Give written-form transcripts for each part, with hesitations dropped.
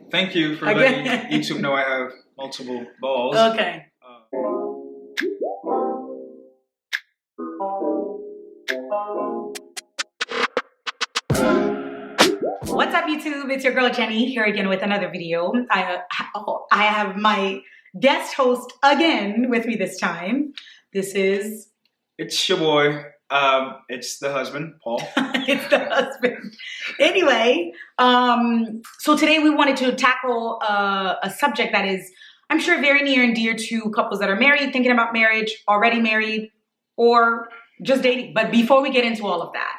Thank you for letting YouTube know I have multiple balls. Okay. What's up, YouTube? It's your girl Jenny here again with another video. I have my guest host again with me this time. It's your boy. It's the husband, Paul. It's the husband. Anyway, so today we wanted to tackle a subject that is, I'm sure, very near and dear to couples that are married, thinking about marriage, already married, or just dating. But before we get into all of that,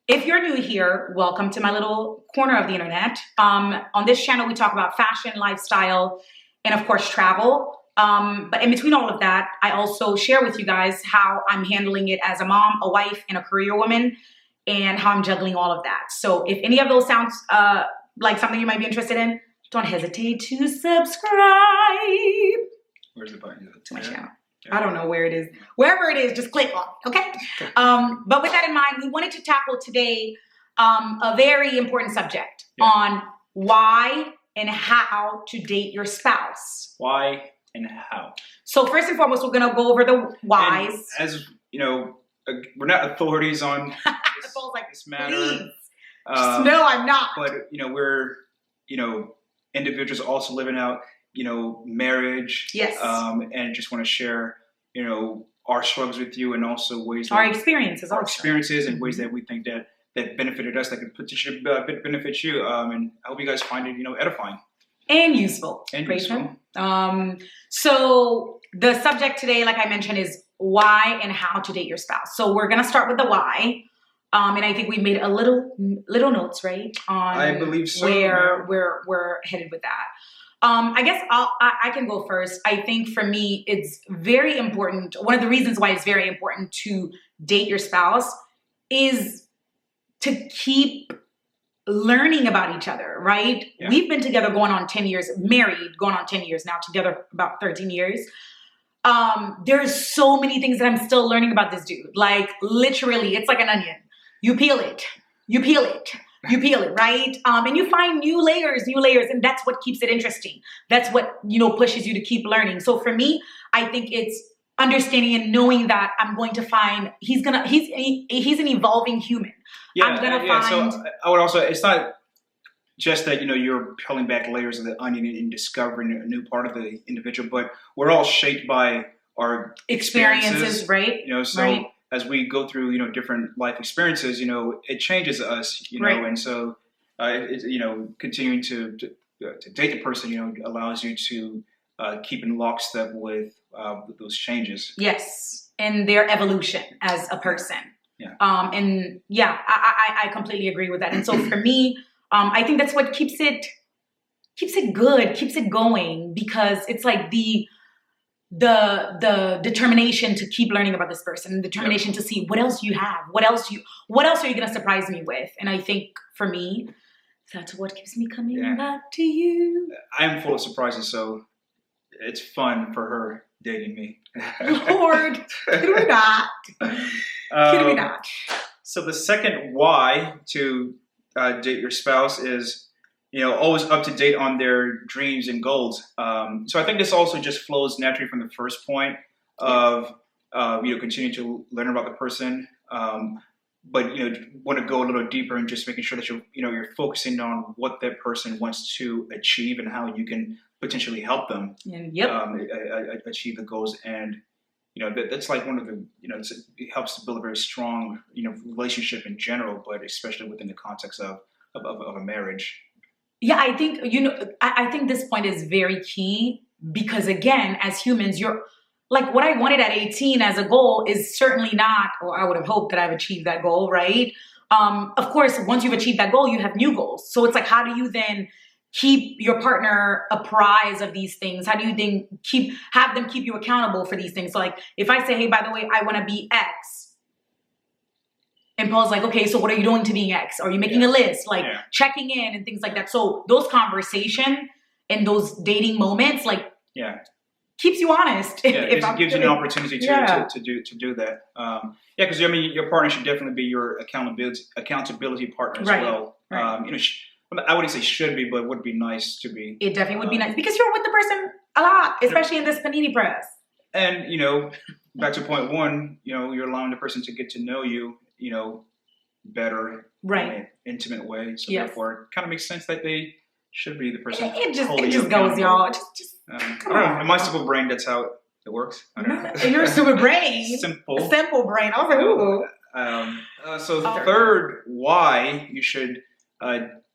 if you're new here, welcome to my little corner of the internet. On this channel, we talk about fashion, lifestyle, and of course, travel. But in between all of that, I also share with you guys how I'm handling it as a mom, a wife, and a career woman, and how I'm juggling all of that. So if any of those sounds like something you might be interested in, don't hesitate to subscribe. Where's the button? To my channel. I don't know where it is. Wherever it is, just click on it, okay? But with that in mind, we wanted to tackle today a very important subject on why and how to date your spouse. Why and how. So first and foremost, we're going to go over the whys. And as you know, we're not authorities on this matter. Please. No, I'm not. But we're individuals also living out marriage. Yes. And just want to share our struggles with you, and also ways our experiences, and ways that we think that benefited us, that could potentially benefit you. And I hope you guys find it edifying. And useful. So the subject today, like I mentioned, is why and how to date your spouse. So we're gonna start with the why, and I think we made a little notes, right? On I believe so. Where we're headed with that. I guess I can go first. I think for me, it's very important. One of the reasons why it's very important to date your spouse is to keep learning about each other, right? Yeah. We've been together going on 10 years, married, going on 10 years now, together about 13 years. There's so many things that I'm still learning about this dude. Like literally, it's like an onion. You peel it, you peel it, you peel it, right? And you find new layers, and that's what keeps it interesting. That's what, pushes you to keep learning. So for me, I think it's understanding and knowing that I'm going to find, he's an evolving human. Yeah, I'm gonna find. So I would also, it's not just that, you're peeling back layers of the onion and discovering a new part of the individual, but we're all shaped by our experiences, right? So right. As we go through, different life experiences, it changes us, right. And so, continuing to date the person, allows you to keep in lockstep with those changes. Yes, and their evolution as a person. Yeah. I completely agree with that. And so for me, I think that's what keeps it good, keeps it going, because it's like the determination to keep learning about this person, the determination to see what else you have, what else are you going to surprise me with? And I think for me, that's what keeps me coming back to you. I'm full of surprises, so it's fun for her dating me. Lord, can we not? Can we not? So the second why to date your spouse is, always up to date on their dreams and goals. So I think this also just flows naturally from the first point of, continuing to learn about the person. But, want to go a little deeper and just making sure that you're focusing on what that person wants to achieve and how you can potentially help them achieve the goals. And, that's like one of the, it helps to build a very strong, relationship in general, but especially within the context of a marriage. Yeah, I think, I think this point is very key, because again, as humans, you're like, what I wanted at 18 as a goal is certainly not, or I would have hoped that I've achieved that goal, right? Of course, once you've achieved that goal, you have new goals. So it's like, how do you then keep your partner apprised of these things? How do you then have them keep you accountable for these things? So like, if I say, hey, by the way, I want to be X, and Paul's like, okay, so what are you doing to being X? Are you making a list, like checking in and things like that? So those conversation and those dating moments, like, keeps you honest. It gives you an opportunity to do that. Because your partner should definitely be your accountability partner as well. Right. I wouldn't say should be, but would be nice to be. It definitely would be nice because you're with the person a lot, especially in this panini press. And back to point one, you're allowing the person to get to know you, better, right, in an intimate way. So yes. therefore, it kind of makes sense that they should be the person. It just goes, y'all. Just I don't know. In my simple brain, that's how it works. I don't know. In your super brain, simple brain. I was like, ooh. So the third why you should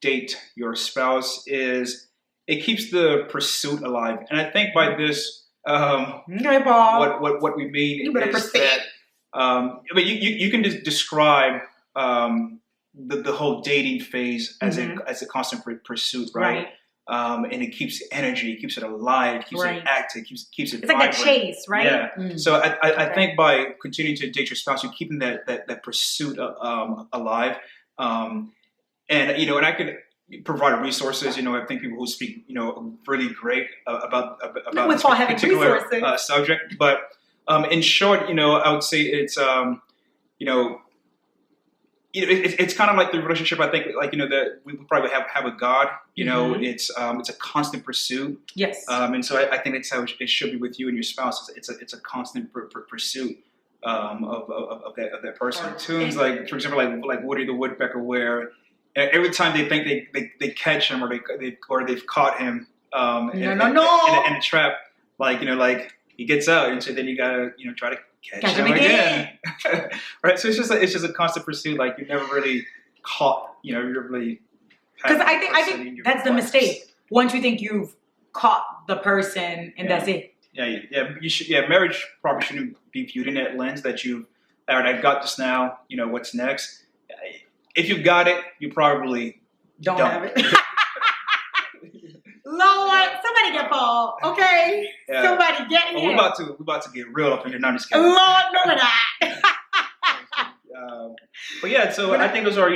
date your spouse is it keeps the pursuit alive. And I think by this, okay, Paul. what we mean you better is that you can just describe the whole dating phase as a constant pursuit, right? And it keeps energy, keeps it alive, keeps it active, keeps it. It's like that chase, right? Yeah. So I think by continuing to date your spouse, you're keeping that pursuit alive. And I could provide resources. I think people who speak really great about this particular subject. But in short, I would say it's it's kind of like the relationship. I think that we probably have with God. It's a constant pursuit. Yes. And so I think that's how it should be with you and your spouse. It's a constant pursuit of that person. Tunes like, for example, like Woody the Woodpecker, where every time they think they catch him or they've caught him in a trap, like he gets out, and so then you gotta try to catch him again. Right. So it's just a constant pursuit. Like you're never really caught. You're really, because I think that's the mistake. Once you think you've caught the person and that's it. Yeah. You should. Yeah. Marriage probably shouldn't be viewed in that lens that all right, I've got this now. What's next? If you've got it, you probably don't have it. Lord, somebody get Paul, okay? Yeah. Somebody get him. We're about to get real up in here. Now I'm just kidding. Lord, no, we're not. But yeah, so I think those are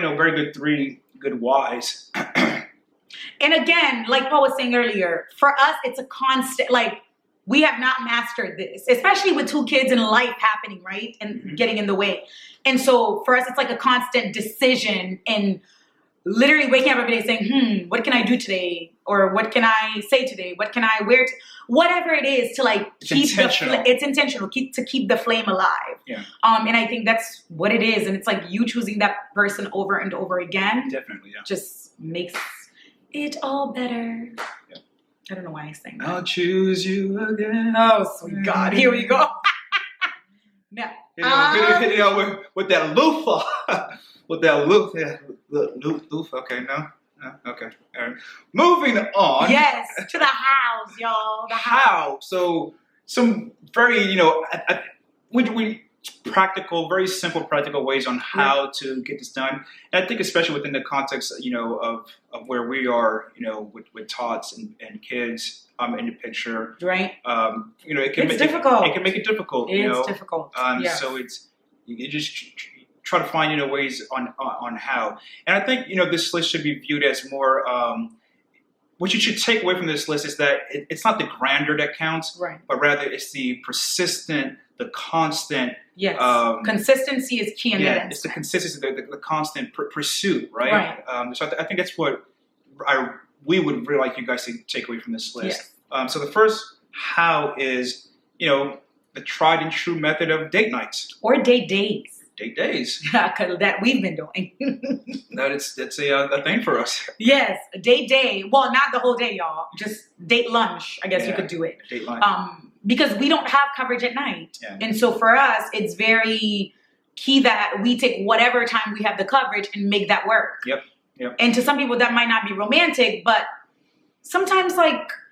three good whys. And again, like Paul was saying earlier, for us, it's a constant. Like we have not mastered this, especially with 2 kids and life happening, right, and getting in the way. And so for us, it's like a constant decision and literally waking up every day saying, what can I do today? Or what can I say today? What can I wear? Whatever it is to keep it's intentional, to keep the flame alive. Yeah. And I think that's what it is. And it's like you choosing that person over and over again. Definitely, yeah. Just makes it all better. Yeah. I don't know why I sang that. I'll choose you again. Oh, sweet God. Here we go. No. With that loofah. With that loofah. Okay, no. Okay. All right. Moving on. Yes, to the house, y'all. The house. So some very, practical, very simple practical ways on how to get this done. And I think especially within the context, of where we are, with tots and kids in the picture. Right. It can it's difficult. It can make it difficult. It's difficult. Yes. So you just try to find ways on how. And I think this list should be viewed as more. What you should take away from this list is that it's not the grandeur that counts, right? But rather it's the persistent, the constant. Yes. Consistency is key in that. It's the consistency, the constant pursuit, right? So I think that's what we would really like you guys to take away from this list. Yes. So the first how is the tried and true method of date nights or date days. Date days. That we've been doing. That's a thing for us. Yes, a date day. Well, not the whole day, y'all. Just date lunch. I guess you could do it. Date lunch. Because we don't have coverage at night. Yeah. And so for us, it's very key that we take whatever time we have the coverage and make that work. Yep. And to some people that might not be romantic, but sometimes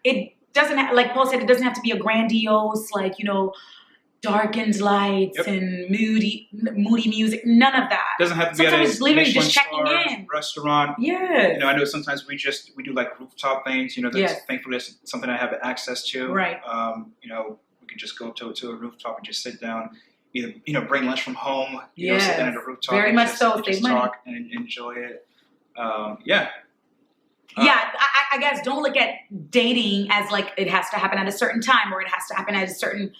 it doesn't like Paul said, it doesn't have to be a grandiose, darkened lights and moody music. None of that. Doesn't have to be sometimes at a it's literally Michelin just checking in. Restaurant. Yeah. I know sometimes we do rooftop things. That's thankfully that's something I have access to. Right. We can just go to a rooftop and just sit down. Either bring lunch from home. Sit down at a rooftop. Very much so. Just talk and enjoy it. I guess don't look at dating as it has to happen at a certain time or it has to happen at a certain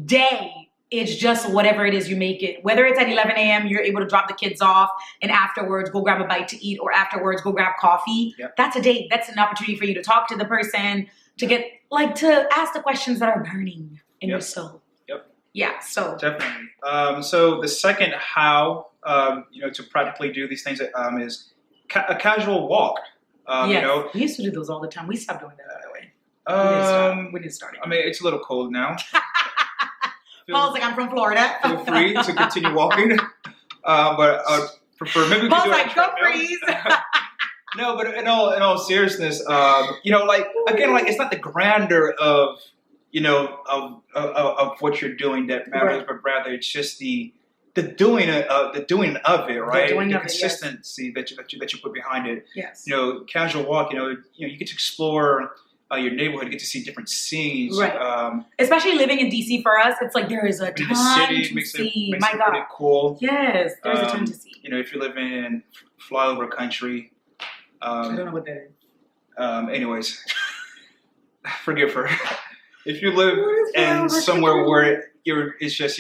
day. it's just whatever it is you make it. Whether it's at 11 a.m., you're able to drop the kids off and afterwards go grab a bite to eat, or afterwards go grab coffee. Yep. That's a date. That's an opportunity for you to talk to the person, to get, like, to ask the questions that are burning in your soul. Yep. Yeah, so. Definitely. So the second how, to practically do these things is a casual walk. Yes. We used to do those all the time. We stopped doing that, by the way. We didn't start it. I mean, it's a little cold now. Paul's like, I'm from Florida. Feel free to continue walking. But I would prefer, maybe we could Paul's do like, go freeze. No, but in all seriousness, like, again, like, it's not the grandeur of what you're doing that matters, Right. but rather it's just the doing of it, right? doing The of it, yes. consistency that you put behind it. Yes. Casual walk. You get to explore your neighborhood, you get to see different scenes. Right. Especially living in DC for us, it's like there is a The ton city to makes see. it My God. pretty cool. Yes, there's a ton to see. If you're living in flyover country. I don't know what that is. Anyways, forgive her. If you live What is in flyover somewhere country? where it's just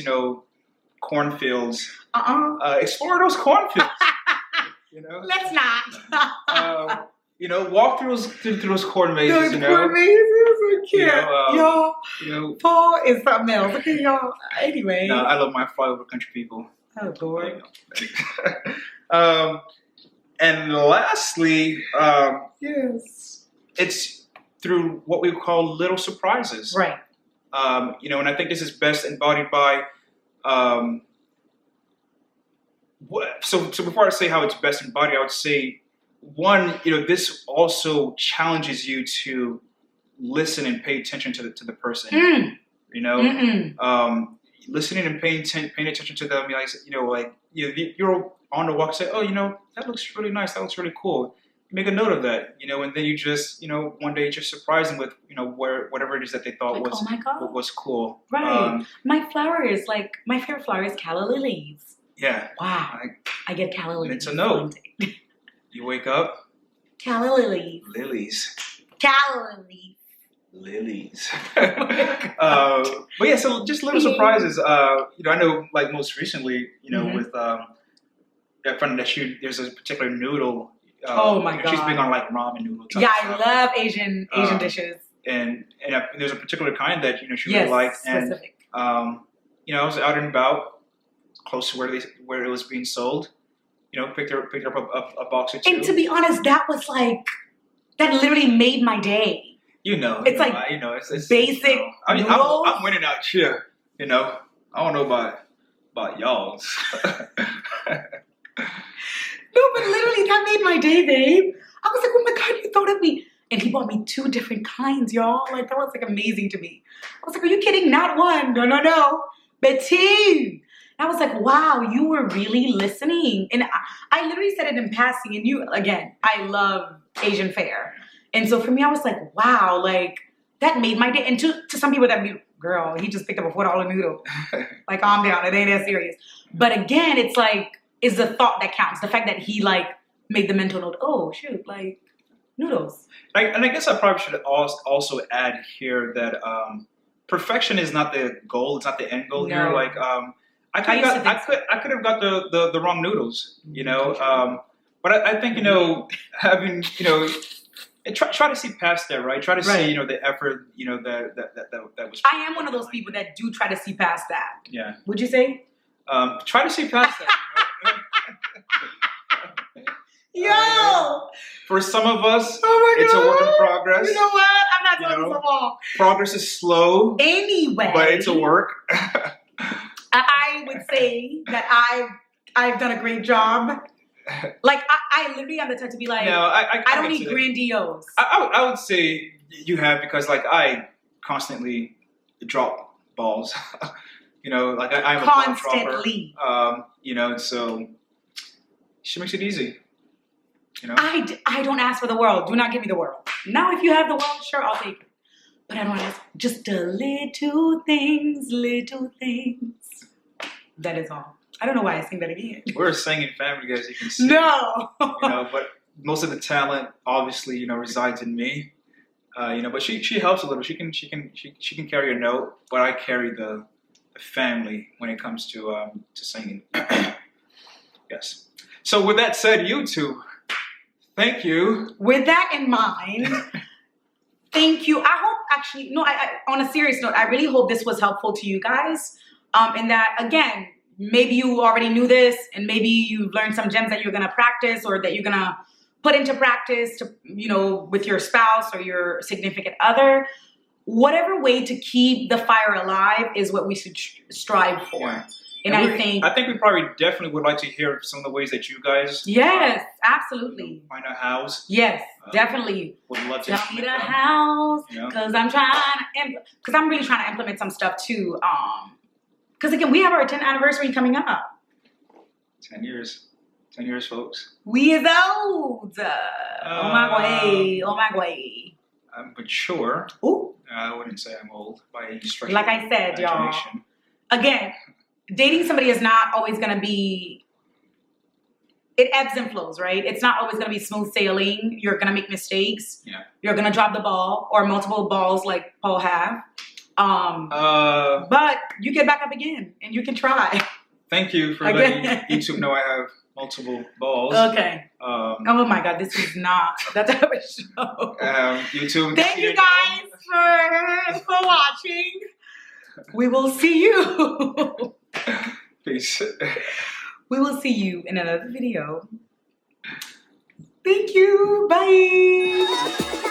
cornfields, Uh-uh. explore those cornfields. Let's not. Walk through those corn mazes. Corn mazes, I can't. Y'all. Paul is something else. Okay, y'all. Anyway. No, I love my flyover country people. Oh, Lord. And lastly, Yes. it's through what we call little surprises. Right. And I think this is best embodied by. So before I say how it's best embodied, I would say, one, this also challenges you to listen and pay attention to the person. Listening and paying attention to them, you're on the walk, say, oh, that looks really nice, that looks really cool. You make a note of that, and then you just, one day just surprise them with, whatever it is that they thought Like, was, oh my God. was cool. Right. My flowers, my favorite flower is calla lilies. Yeah. Wow. I get calla lilies. It's a note. You wake up, Calla lilies. lilies. Calla lilies. Lilies. But yeah, so just little surprises. I know, like, most recently, with that friend that there's a particular noodle. Oh my She's God. big on, like, ramen noodle type Yeah, stuff. I love Asian dishes. And there's a particular kind that she Yes, really liked. And specific. I was out and about, close to where it was being sold. Picked up a box or two. And to be honest, that was that literally made my day. It's like it's basic noodles. I'm winning out here. I don't know about y'all. No, but literally that made my day, babe. I was like, oh my God, you thought of me. And he bought me 2 different kinds, y'all. That was amazing to me. I was like, are you kidding? Not 1. No. But 2. I was like, wow, you were really listening. And I literally said it in passing. And again, I love Asian fare. And so for me, I was like, wow, that made my day. And to some people that be, girl, he just picked up a $4 noodle. Calm down. It ain't that serious. But again, it's it's the thought that counts. The fact that he made the mental note, oh, shoot, noodles. And I guess I probably should also add here that perfection is not the goal. It's not the end goal here. No. I could have got the wrong noodles, but I think having try to see past that, right? Try to see the effort that was. I am one of those people that do try to see past that. Yeah. Would you say? Try to see past that. Yo! For some of us, Oh my it's a God. work in progress. You know what? I'm not doing this at all. Progress is slow, Anyway, but it's a work. I would say that I've done a great job. I literally am the type to be like, No, I don't can need see that. grandiose. I would say you have, because I constantly drop balls. I'm a ball dropper. Constantly. So she makes it easy. I don't ask for the world. Do not give me the world. Now, if you have the world, sure, I'll take it. But I don't ask. Just the little things. That is all. I don't know why I sing that again. We're a singing family, as you can see. No. But most of the talent, obviously, resides in me. But she helps a little. She can carry a note, but I carry the family when it comes to singing. Yes. So with that said, you two, thank you. With that in mind, thank you. I hope actually, no, I on a serious note, I really hope this was helpful to you guys. And that, again, maybe you already knew this and maybe you've learned some gems that you're going to practice or that you're going to put into practice to, with your spouse or your significant other. Whatever way to keep the fire alive is what we should strive for. Yeah. And I think we probably definitely would like to hear some of the ways that you guys yes, absolutely. Find a house. Yes, definitely. Would love to Tell me the house, Yeah. because I'm really trying to implement some stuff too. Because again, we have our 10th anniversary coming up. 10 years. 10 years, folks. We is old. Oh my God. I'm mature. Ooh. I wouldn't say I'm old by any stretch. Like I said, y'all. Again, dating somebody is not always going to be, it ebbs and flows, right? It's not always going to be smooth sailing. You're going to make mistakes. Yeah. You're going to drop the ball or multiple balls like Paul have. But you get back up again and you can try. Thank you for letting YouTube know I have multiple balls. Okay. Oh my God, this is not that type of show. YouTube. Thank you guys for watching. We will see you. Peace. We will see you in another video. Thank you. Bye.